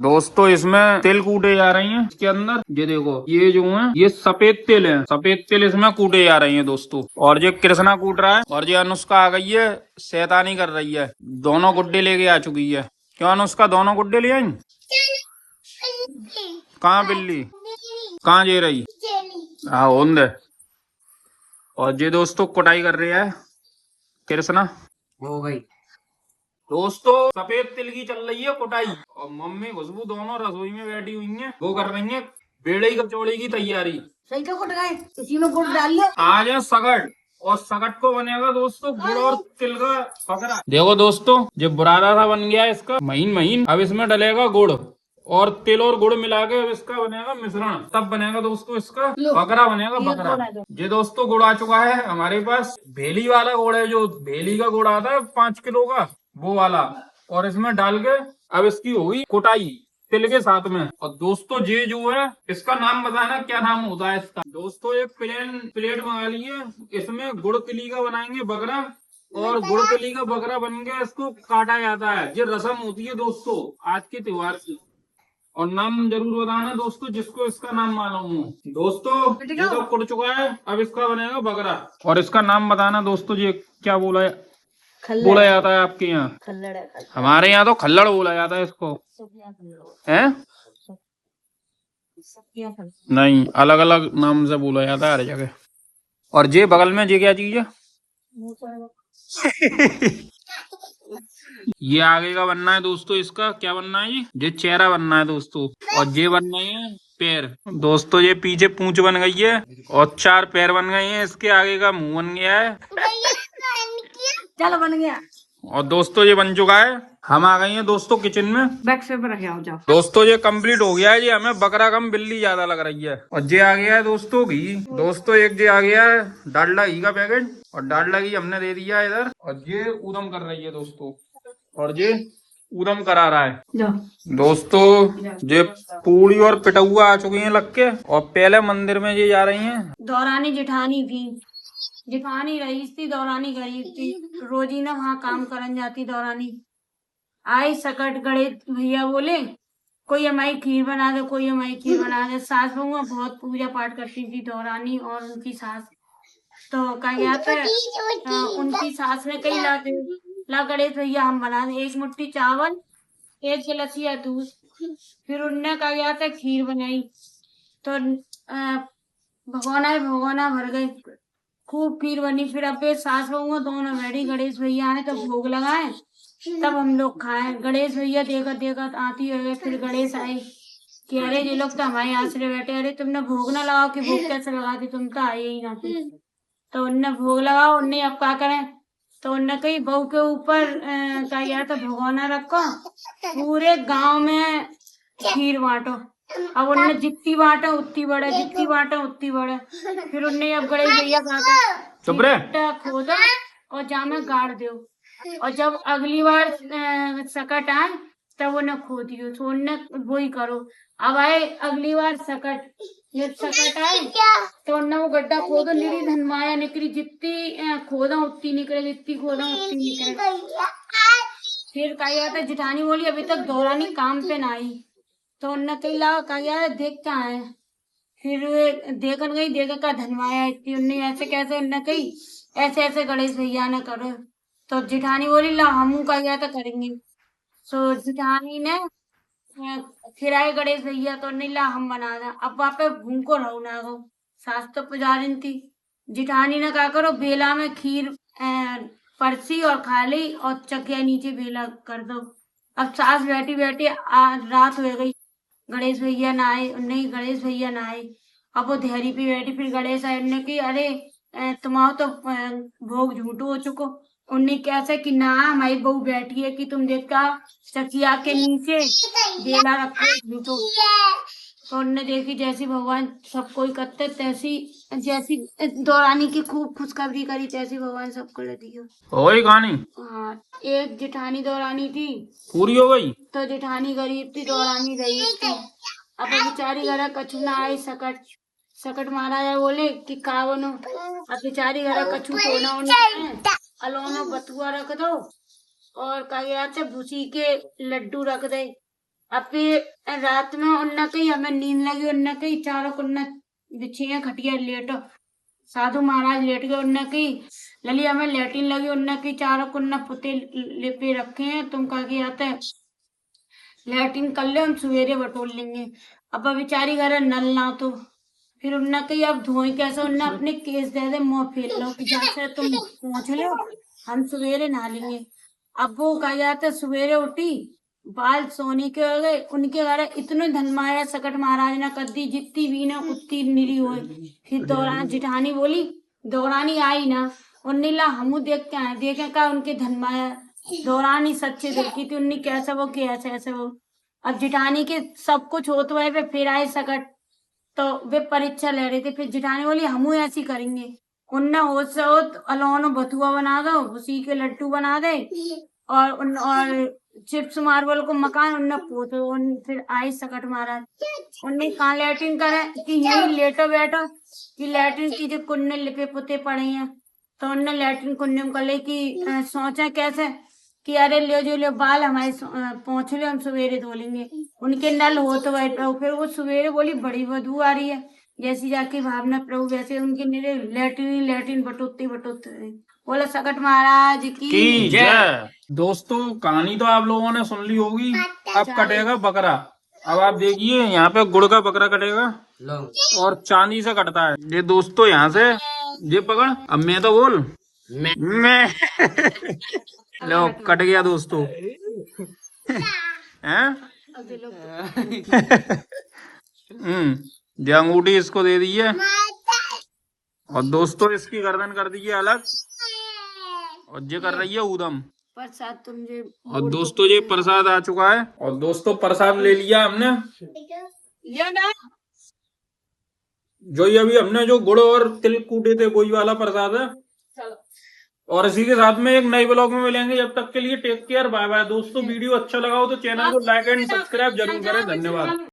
दोस्तों इसमें तिल कूटे जा रही हैं इसके अंदर। ये देखो ये जो है ये सफेद तिल है, सफेद तिल इसमें कूटे जा रही हैं दोस्तों। और ये कृष्णा कूट रहा है और ये अनुष्का आ गई है, शैतानी कर रही है। दोनों गुड्डे लेके आ चुकी है। क्यों अनुष्का दोनों गुड्डे ले आई? कहाँ बिल्ली? कहाँ जे रही? हाँ ओंदे। और ये दोस्तों कुटाई कर रही है कृष्णा। हो गई दोस्तों सफेद तिल की चल रही है कुटाई और मम्मी खुशबू दोनों रसोई में बैठी हुई हैं। वो कर रही हैं बेड़ई कचौड़ी की तैयारी। सही तो कुट गए, इसी में गुड़ डाल लो। आज है सगट और सगट को बनेगा दोस्तों गुड़ और तिल का फकरा। देखो दोस्तों जो बुरादा सा बन गया है इसका महीन महीन। अब इसमें डलेगा गुड़ और तिल और गुड़ मिला के अब इसका बनेगा मिश्रण। तब बनेगा दोस्तों इसका बकरा बनेगा बकरा। ये दोस्तों गुड़ आ चुका है हमारे पास। भेली वाला गुड़ है, जो भेली का गुड़ आता है 5 किलो का वो वाला। और इसमें डाल के अब इसकी होगी कुटाई तिल के साथ में। और दोस्तों ये जो है इसका नाम बताना क्या नाम होता है इसका। दोस्तों एक प्लेन प्लेट मंगा लिए, इसमें गुड़ तिली का बनाएंगे बकरा और गुड़ तिली का बकरा बन गया। इसको काटा जाता है, ये रस्म होती है दोस्तों आज के त्योहार की। और नाम जरूर बताना दोस्तों जिसको इसका नाम मालूम हो। दोस्तों ये तो कुट चुका है, अब इसका बनेगा बकरा। और इसका नाम बताना दोस्तों ये क्या बोला बोला जाता है आपके यहाँ? खल्लड़ है। हमारे यहाँ तो खल्लड़ बोला जाता है इसको। है नहीं, अलग अलग नाम से बोला जाता है हर जगह। और ये बगल में ये क्या चीज है? ये आगे का बनना है दोस्तों। इसका क्या बनना है? ये चेहरा बनना है दोस्तों। और ये बनना है पैर। दोस्तों ये पीछे पूंछ बन गई है और 4 पैर बन गए हैं। इसके आगे का मुंह बन गया है। चलो बन गया। और दोस्तों ये बन चुका है। हम आ गए हैं दोस्तों किचन में। बैक से रखे आओ जाओ। दोस्तों ये कंप्लीट हो गया है। ये हमें बकरा कम बिल्ली ज्यादा लग रही है। और ये आ गया है दोस्तों घी। दोस्तों एक ये आ गया है डालडा घी का पैकेट और डालडा घी हमने दे दिया है इधर। और ये ऊधम कर रही है दोस्तों और ये ऊधम करा रहा है। दोस्तों ये पूड़ी और पिटौआ आ चुकी हैं लग के। और पहले मंदिर में ये जा रही हैं। दौरानी जेठानी थी, जेठानी रईस थी, दौरानी गरीब थी। रोजी ना वहाँ काम करन जाती दौरानी। आई सकट गड़े भैया बोले कोई हमारी खीर बना दे, कोई हमारी खीर बना दे। सास बहू बहुत पूजा पाठ करती थी दौरानी और उनकी सास। तो कहा गया था उनकी सास ने कही ला गणेश भैया हम बना दे 1 मुट्ठी चावल 1 गिलासिया दूध। फिर उनने कहा गया था खीर बनाई तो भगोना भर गए, खूब खीर बनी। फिर अब सास बहू दोनों बैठी, गणेश भैया आए तो भोग लगाए तब हम लोग खाए। गणेश भैया देखा देखा आती है। फिर गणेश आए कि अरे ये लोग तो हमारे यहाँ से बैठे, अरे तुमने भोग ना लगाओ कि भोग कैसे लगाती, तुम तो आए ही ना थे। तो उनने भोग लगाओ। उनने अब क्या करें तो उनने कही बहू के ऊपर क्या यार तो भगोना रखो, पूरे गांव में खीर बांटो। अब उनने जितनी बांटा उतनी बड़े, जितनी बांटा उतनी बड़े। फिर उनने अब गणेश भैया कहा खोदो और जामे गाड़ दो। और जब अगली बार सकट आए तब उन्हें खो दियो। तो उन्हें वही करो। अब आए अगली बार सकट, जब सकट आए तो उन्हें वो गड्ढा खोदो, निरी धनमाया निकली, जितनी खोदा उतनी निकले, जितनी खोदा उतनी निकले। फिर कहा गया था जिठानी बोली अभी तक दौरानी काम पे ना आई। तो उन्हें कही ला कहा गया देख क्या है। फिर देखन गई, देखा का धनवाया इतनी। उन्हें ऐसे कैसे, उन्हें कही ऐसे ऐसे गणेश भैया ने करो। तो जिठानी बोली ला हम कहा गया था करेंगे। तो जिठानी ने फिर आए गणेश भैया तो नहीं ला हम बना दें। अब वहाँ पे भूखो रहो ना गो, सास तो पुजारिन थी। जिठानी ने कहा करो बेला में खीर परसी और खा ली और चकिया नीचे बेला कर दो। अब सास बैठी बैठी रात हो गई, गणेश भैया ना आए। नहीं गणेश भैया ना आए। अब वो धैर्य पे बैठी। फिर गणेश आए, उन्होंने की अरे तुम्हारा तो भोग झूठो हो चुको। उन्हें कैसे कि ना हमारी बहू बैठी है कि तुम देखा चकिया के नीचे बेला रखो झूठो। तो उनने देखी जैसी भगवान सब कोई करते तैसी, जैसी दौरानी की खूब खुशखबरी करी तैसी भगवान सबको ले दी हो गई कहानी। हाँ, एक जेठानी दौरानी थी पूरी हो गई। तो जेठानी गरीब थी, दौरानी रईस थी। अब बेचारी घर कछु ना आई। सकट महाराजा बोले कि का बनो। अब बेचारी घर कछु सोना उन्हें अलोनो बथुआ रख दो और कहा गया था भूसी के लड्डू रख दे अब फिर रात में उन्ना कही हमें नींद लगी, उन्ना कही चारों कुन्ना बिछी है खटिया लेटो। साधु महाराज लेट गए, उन्ना कही लली हमें लेटिन लगी, उन्ना कही चारों कुन्ना पुते लिपे रखे हैं, तुम कहा कि आते हैं लेटिन कर ले, हम सवेरे बटोर लेंगे। अब बेचारी घर है, नल ना तो फिर उन्ना कही अब धोए कैसे, उन्ना अपने केस दे दे मुंह फेर लो कि जैसे तुम पहुंच लो, हम सवेरे नहा लेंगे। अब वो कहा जाता सवेरे उठी, बाल सोने के हो गए, उनके घर इतने धनमाया सकट महाराज ने कर दी, जितनी भी ना उतनी निरी हुए। फिर दौरान जिठानी बोली, दौरानी आई ना, उन्नी ला हमू देख के आए, देखे का उनके धनमाया दौरानी सच्चे देखी थी, उन्नी कैसे वो कैसे ऐसे वो। अब जिठानी के सब कुछ होते हुए पे फिर आए सकट, तो वे परीक्षा ले रहे थे। फिर जिठानी बोली हमू ऐसी करेंगे, उनने होश से होत अलोन बथुआ बना दो, उसी के लड्डू बना दे, और चिप्स मार्बल को मकान उनने पोते। उन फिर आए सकट महाराज, उनने कहा लैट्रिन करे कि यही लेटो बैठो, कि लैट्रिन की जो कुन्ने लिपे पुते पड़े हैं, तो उनने लैट्रिन कुन्ने में कले कि सोचा कैसे कि अरे ले जो ले बाल हमारे पहुंच ले, हम सवेरे धो लेंगे। उनके नल हो तो बैठो, फिर वो सवेरे बोली बड़ी बदबू आ रही है, जैसी जाके भावना प्रभु वैसे उनके निरे लैट्रिन लैट्रिन बटोते बटोते रहे। बोला सकट महाराज की जय। दोस्तों कहानी तो आप लोगों ने सुन ली होगी, अब कटेगा बकरा। अब आप देखिए यहाँ पे गुड़ का बकरा कटेगा और चांदी से कटता है ये दोस्तों। यहाँ से ये पकड़, अब मैं तो बोल मैं लो कट गया दोस्तों हैं। ये अंगूठी इसको दे दी है, और दोस्तों इसकी गर्दन कर दी है अलग, और ये कर रही है ऊधम प्रसाद तुमसे। और दोस्तों ये प्रसाद आ चुका है, और दोस्तों प्रसाद ले लिया हमने, ये ना जो ये अभी हमने जो गुड़ और तिल कूटे थे वही वाला प्रसाद है। और इसी के साथ में एक नए ब्लॉग में मिलेंगे, जब तक के लिए टेक केयर, बाय बाय दोस्तों। वीडियो अच्छा लगा हो तो चैनल को लाइक एंड सब्सक्राइब जरूर करें। धन्यवाद।